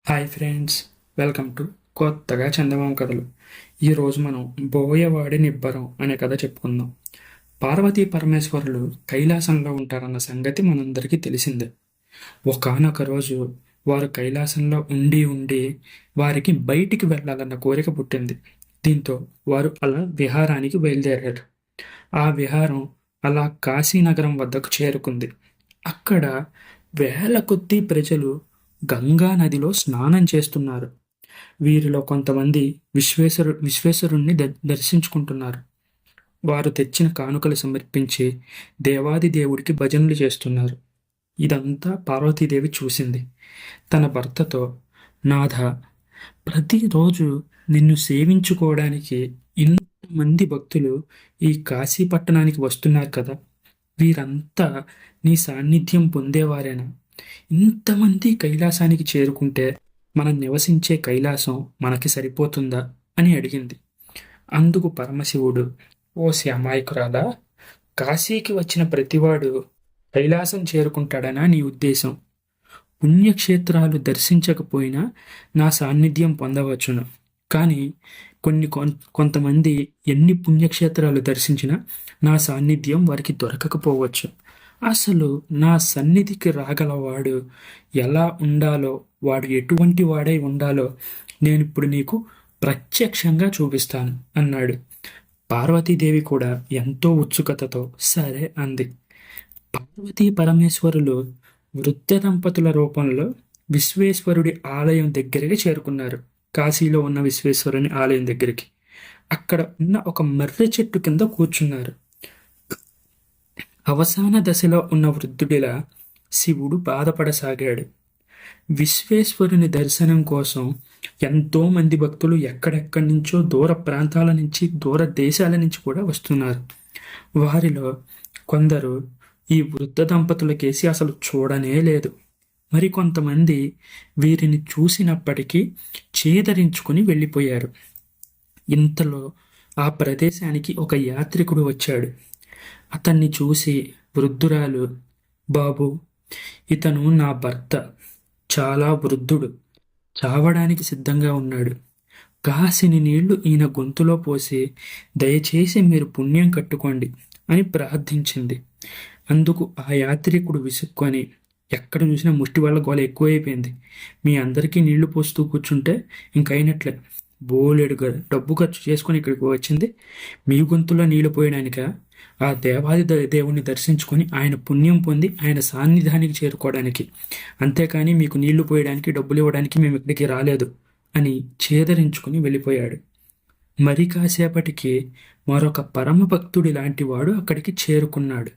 Hi friends, welcome to కొత్తగా చందమామ కథలు. ఈరోజు మనం బోయవాడి నిబ్బరం అనే కథ చెప్పుకుందాం. పార్వతీ పరమేశ్వరులు కైలాసంలో ఉంటారన్న సంగతి మనందరికీ తెలిసిందే. ఒకానొక రోజు వారు కైలాసంలో ఉండి ఉండి వారికి బయటికి వెళ్ళాలన్న కోరిక పుట్టింది. దీంతో వారు అలా విహారానికి బయలుదేరారు. ఆ విహారం అలా కాశీనగరం వద్దకు చేరుకుంది. అక్కడ వేల కొద్దీ ప్రజలు గంగా నదిలో స్నానం చేస్తున్నారు. వీరిలో కొంతమంది విశ్వేశ్వరుణ్ణి దర్శించుకుంటున్నారు. వారు తెచ్చిన కానుకలు సమర్పించి దేవాది దేవుడికి భజనలు చేస్తున్నారు. ఇదంతా పార్వతీదేవి చూసింది. తన భర్తతో, నాథ, ప్రతిరోజు నిన్ను సేవించుకోవడానికి ఇంతమంది భక్తులు ఈ కాశీ పట్టణానికి వస్తున్నారు కదా, వీరంతా నీ సాన్నిధ్యం పొందేవారేనా? ఇంతమంది కైలాసానికి చేరుకుంటే మనం నివసించే కైలాసం మనకి సరిపోతుందా అని అడిగింది. అందుకు పరమశివుడు, ఓ శ్యామాయకురాలా, కాశీకి వచ్చిన ప్రతివాడు కైలాసం చేరుకుంటాడనా నీ ఉద్దేశం? పుణ్యక్షేత్రాలు దర్శించకపోయినా నా సాన్నిధ్యం పొందవచ్చును. కానీ కొంతమంది ఎన్ని పుణ్యక్షేత్రాలు దర్శించినా నా సాన్నిధ్యం వారికి దొరకకపోవచ్చు. అసలు నా సన్నిధికి రాగలవాడు ఎలా ఉండాలో, వాడు ఎటువంటి వాడై ఉండాలో నేనిప్పుడు నీకు ప్రత్యక్షంగా చూపిస్తాను అన్నాడు. పార్వతీదేవి కూడా ఎంతో ఉత్సుకతతో సరే అంది. పార్వతీ పరమేశ్వరులు వృద్ధ దంపతుల రూపంలో విశ్వేశ్వరుడి ఆలయం దగ్గరికి చేరుకున్నారు. కాశీలో ఉన్న విశ్వేశ్వరుని ఆలయం దగ్గరికి. అక్కడ ఉన్న ఒక మర్రి చెట్టు కింద కూర్చున్నారు. అవసాన దశలో ఉన్న వృద్ధుడిలా శివుడు బాధపడసాగాడు. విశ్వేశ్వరుని దర్శనం కోసం ఎంతో మంది భక్తులు ఎక్కడెక్కడి నుంచో దూర ప్రాంతాల నుంచి, దూర దేశాల నుంచి కూడా వస్తున్నారు. వారిలో కొందరు ఈ వృద్ధ దంపతులకేసి అసలు చూడనే లేదు. మరికొంతమంది వీరిని చూసినప్పటికీ చేదరించుకుని వెళ్ళిపోయారు. ఇంతలో ఆ ప్రదేశానికి ఒక యాత్రికుడు వచ్చాడు. అతన్ని చూసి వృద్ధురాలు, బాబు, ఇతను నా భర్త, చాలా వృద్ధుడు, చావడానికి సిద్ధంగా ఉన్నాడు. కాసిని నీళ్లు ఈయన గొంతులో పోసి దయచేసి మీరు పుణ్యం కట్టుకోండి అని ప్రార్థించింది. అందుకు ఆ యాత్రికుడు విసుక్కొని, ఎక్కడ చూసినా ముష్టి వాళ్ళ గోల ఎక్కువైపోయింది, మీ అందరికీ నీళ్లు పోస్తూ కూర్చుంటే ఇంకైనట్లే, బోలెడుగా డబ్బు ఖర్చు చేసుకొని ఇక్కడికి వచ్చింది మీ గొంతులో నీళ్లు పోయడానిక? ఆ దేవాది దేవుణ్ణి దర్శించుకొని ఆయన పుణ్యం పొంది ఆయన సాన్నిధ్యానికి చేరుకోవడానికి, అంతేకాని మీకు నీళ్లు పోయడానికి, డబ్బులు ఇవ్వడానికి మేము ఇక్కడికి రాలేదు అని చేదరించుకుని వెళ్ళిపోయాడు. మరి కాసేపటికి మరొక పరమ భక్తుడి లాంటి వాడు అక్కడికి చేరుకున్నాడు.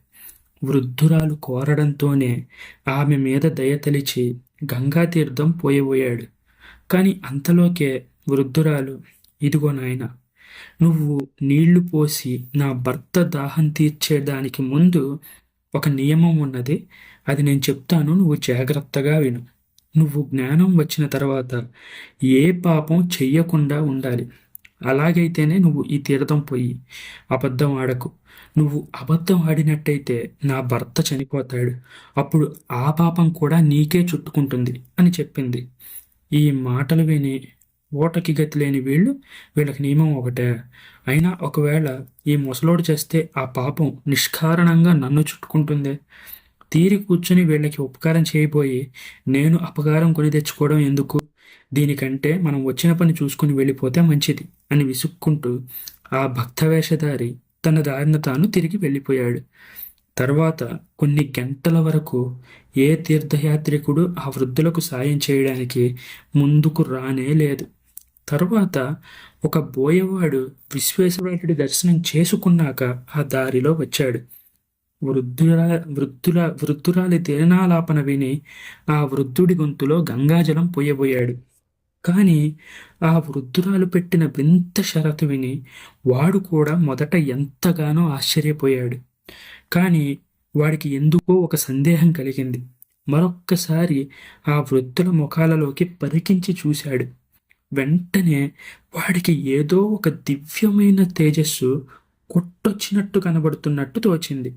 వృద్ధురాలు కోరడంతోనే ఆమె మీద దయతలిచి గంగా తీర్థం పోయబోయాడు. కానీ అంతలోకే వృద్ధురాలు, ఇదిగో నాయన, నువ్వు నీళ్లు పోసి నా భర్త దాహం తీర్చేదానికి ముందు ఒక నియమం ఉన్నది, అది నేను చెప్తాను, నువ్వు జాగ్రత్తగా విను. నువ్వు జ్ఞానం వచ్చిన తర్వాత ఏ పాపం చెయ్యకుండా ఉండాలి. అలాగైతేనే నువ్వు ఈ తీర్థం పోయి అబద్ధం ఆడకు. నువ్వు అబద్ధం ఆడినట్టయితే నా భర్త చనిపోతాడు, అప్పుడు ఆ పాపం కూడా నీకే చుట్టుకుంటుంది అని చెప్పింది. ఈ మాటలు విని ఓటకి గతి లేని వీళ్ళకి నియమం ఒకటే, అయినా ఒకవేళ ఈ ముసలోడు చేస్తే ఆ పాపం నిష్కారణంగా నన్ను చుట్టుకుంటుందే, తీరి కూర్చుని వీళ్ళకి ఉపకారం చేయబోయి నేను అపకారం కొని తెచ్చుకోవడం ఎందుకు? దీనికంటే మనం వచ్చిన పని చూసుకుని వెళ్ళిపోతే మంచిది అని విసుక్కుంటూ ఆ భక్తవేషధారి తన దారిన తాను తిరిగి వెళ్ళిపోయాడు. తర్వాత కొన్ని గంటల వరకు ఏ తీర్థయాత్రికుడు ఆ వృద్ధులకు సాయం చేయడానికి ముందుకు రానే లేదు. తరువాత ఒక బోయవాడు విశ్వేశ్వరుడి దర్శనం చేసుకున్నాక ఆ దారిలో వచ్చాడు. వృద్ధురాలి తిరణాలాపన విని ఆ వృద్ధుడి గొంతులో గంగాజలం పోయబోయాడు. కానీ ఆ వృద్ధురాలు పెట్టిన వింత షరతు విని వాడు కూడా మొదట ఎంతగానో ఆశ్చర్యపోయాడు. కానీ వాడికి ఎందుకో ఒక సందేహం కలిగింది. మరొక్కసారి ఆ వృద్ధుల ముఖాలలోకి పరికించి చూశాడు. వెంటనే వాడికి ఏదో ఒక దివ్యమైన తేజస్సు కొట్టొచ్చినట్టు కనబడుతున్నట్టు తోచింది.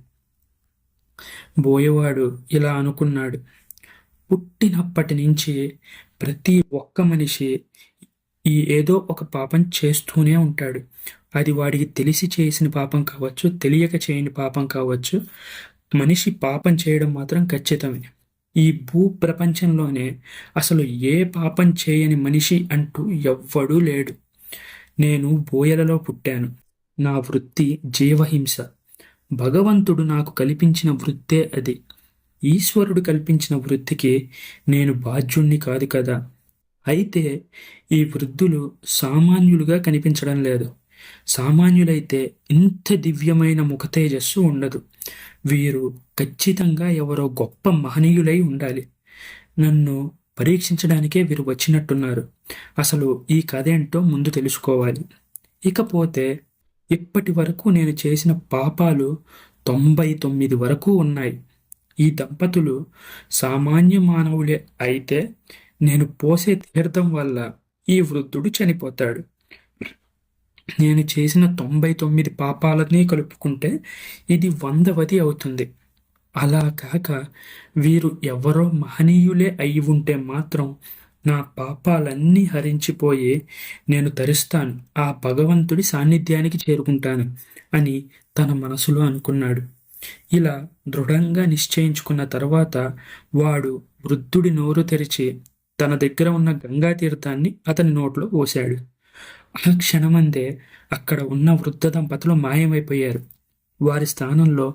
బోయవాడు ఇలా అనుకున్నాడు, పుట్టినప్పటి నుంచి ప్రతి ఒక్క మనిషి ఈ ఏదో ఒక పాపం చేస్తూనే ఉంటాడు. అది వాడికి తెలిసి చేసిన పాపం కావచ్చు, తెలియక చేయని పాపం కావచ్చు. మనిషి పాపం చేయడం మాత్రం ఖచ్చితమే. ఈ భూ ప్రపంచంలోనే అసలు ఏ పాపం చేయని మనిషి అంటూ ఎవ్వడూ లేడు. నేను బోయలలో పుట్టాను. నా వృత్తి జీవహింస. భగవంతుడు నాకు కల్పించిన వృత్తే అది. ఈశ్వరుడు కల్పించిన వృత్తికి నేను బాధ్యుణ్ణి కాదు కదా. అయితే ఈ వృద్ధులు సామాన్యులుగా కనిపించడం లేదు. సామాన్యులైతే ఇంత దివ్యమైన ముఖ తేజస్సు ఉండదు. వీరు ఖచ్చితంగా ఎవరో గొప్ప మహనీయులై ఉండాలి. నన్ను పరీక్షించడానికే వీరు వచ్చినట్టున్నారు. అసలు ఈ కథ ఏంటో ముందు తెలుసుకోవాలి. ఇకపోతే ఇప్పటి వరకు నేను చేసిన పాపాలు 99 వరకు ఉన్నాయి. ఈ దంపతులు సామాన్య మానవులే అయితే నేను పోసే తీర్థం వల్ల ఈ వృద్ధుడు చనిపోతాడు. నేను చేసిన 99 పాపాలని కలుపుకుంటే ఇది 100వది అవుతుంది. అలా కాక వీరు ఎవరో మహనీయులే అయి ఉంటే మాత్రం నా పాపాలన్నీ హరించిపోయి నేను తరిస్తాను, ఆ భగవంతుడి సాన్నిధ్యానికి చేరుకుంటాను అని తన మనసులో అనుకున్నాడు. ఇలా దృఢంగా నిశ్చయించుకున్న తర్వాత వాడు వృద్ధుడి నోరు తెరిచి తన దగ్గర ఉన్న గంగా తీర్థాన్ని అతని నోట్లో పోశాడు. ఆ క్షణమందే అక్కడ ఉన్న వృద్ధ దంపతులు మాయమైపోయారు. వారి స్థానంలో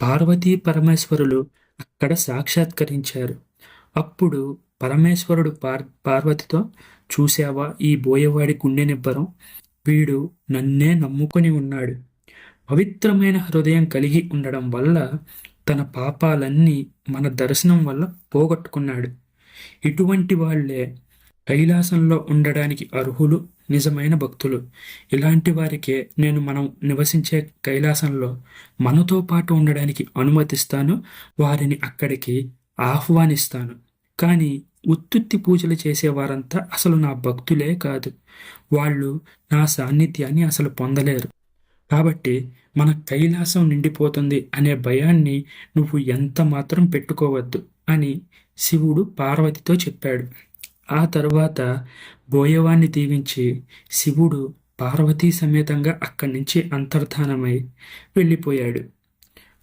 పార్వతీ పరమేశ్వరులు అక్కడ సాక్షాత్కరించారు. అప్పుడు పరమేశ్వరుడు పార్వతితో, చూశావా ఈ బోయవాడి గుండె నిబ్బరం? వీడు నన్నే నమ్ముకొని ఉన్నాడు. పవిత్రమైన హృదయం కలిగి ఉండడం వల్ల తన పాపాలన్నీ మన దర్శనం వల్ల పోగొట్టుకున్నాడు. ఇటువంటి వాళ్లే కైలాసంలో ఉండడానికి అర్హులు, నిజమైన భక్తులు. ఇలాంటి వారికే మనం నివసించే కైలాసంలో మనతో పాటు ఉండడానికి అనుమతిస్తాను, వారిని అక్కడికి ఆహ్వానిస్తాను. కానీ ఉత్తుత్తి పూజలు చేసేవారంతా అసలు నా భక్తులే కాదు. వాళ్ళు నా సాన్నిధ్యాన్ని అసలు పొందలేరు. కాబట్టి మన కైలాసం నిండిపోతుంది అనే భయాన్ని నువ్వు ఎంత మాత్రం పెట్టుకోవద్దు అని శివుడు పార్వతితో చెప్పాడు. ఆ తరువాత బోయవాన్ని దీవించి శివుడు పార్వతీ సమేతంగా అక్కడి నుంచి అంతర్ధానమై వెళ్ళిపోయాడు.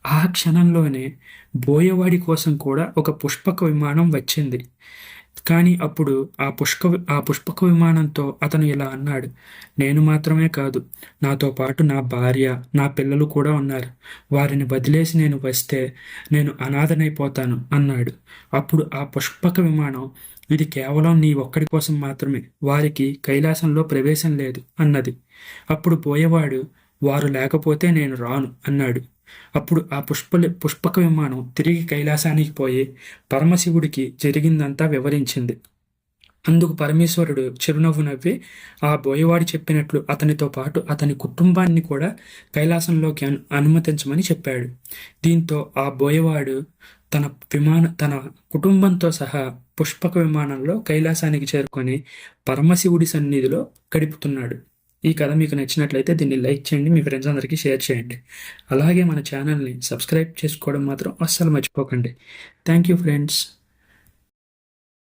ఆ క్షణంలోనే బోయవాడి కోసం కూడా ఒక పుష్పక విమానం వచ్చింది. కానీ అప్పుడు ఆ పుష్పక విమానంతో అతను ఇలా అన్నాడు, నేను మాత్రమే కాదు, నాతో పాటు నా భార్య, నా పిల్లలు కూడా ఉన్నారు. వారిని వదిలేసి నేను వస్తే నేను అనాథనైపోతాను అన్నాడు. అప్పుడు ఆ పుష్పక విమానం, ఇది కేవలం నీ ఒక్కడి కోసం మాత్రమే, వారికి కైలాసంలో ప్రవేశం లేదు అన్నది. అప్పుడు పోయేవాడు, వారు లేకపోతే నేను రాను అన్నాడు. అప్పుడు ఆ పుష్పక విమానం తిరిగి కైలాసానికి పోయి పరమశివుడికి జరిగిందంతా వివరించింది. అందుకు పరమేశ్వరుడు చిరునవ్వు నవ్వి ఆ బోయవాడు చెప్పినట్లు అతనితో పాటు అతని కుటుంబాన్ని కూడా కైలాసంలోకి అనుమతించమని చెప్పాడు. దీంతో ఆ బోయవాడు తన కుటుంబంతో సహా పుష్పక విమానంలో కైలాసానికి చేరుకొని పరమశివుడి సన్నిధిలో గడుపుతున్నాడు. ఈ కథ మీకు నచ్చినట్లయితే దీన్ని లైక్ చేయండి, మీ ఫ్రెండ్స్ అందరికీ షేర్ చేయండి. అలాగే మన ఛానల్ని సబ్స్క్రైబ్ చేసుకోవడం మాత్రం అస్సలు మర్చిపోకండి. Thank you friends.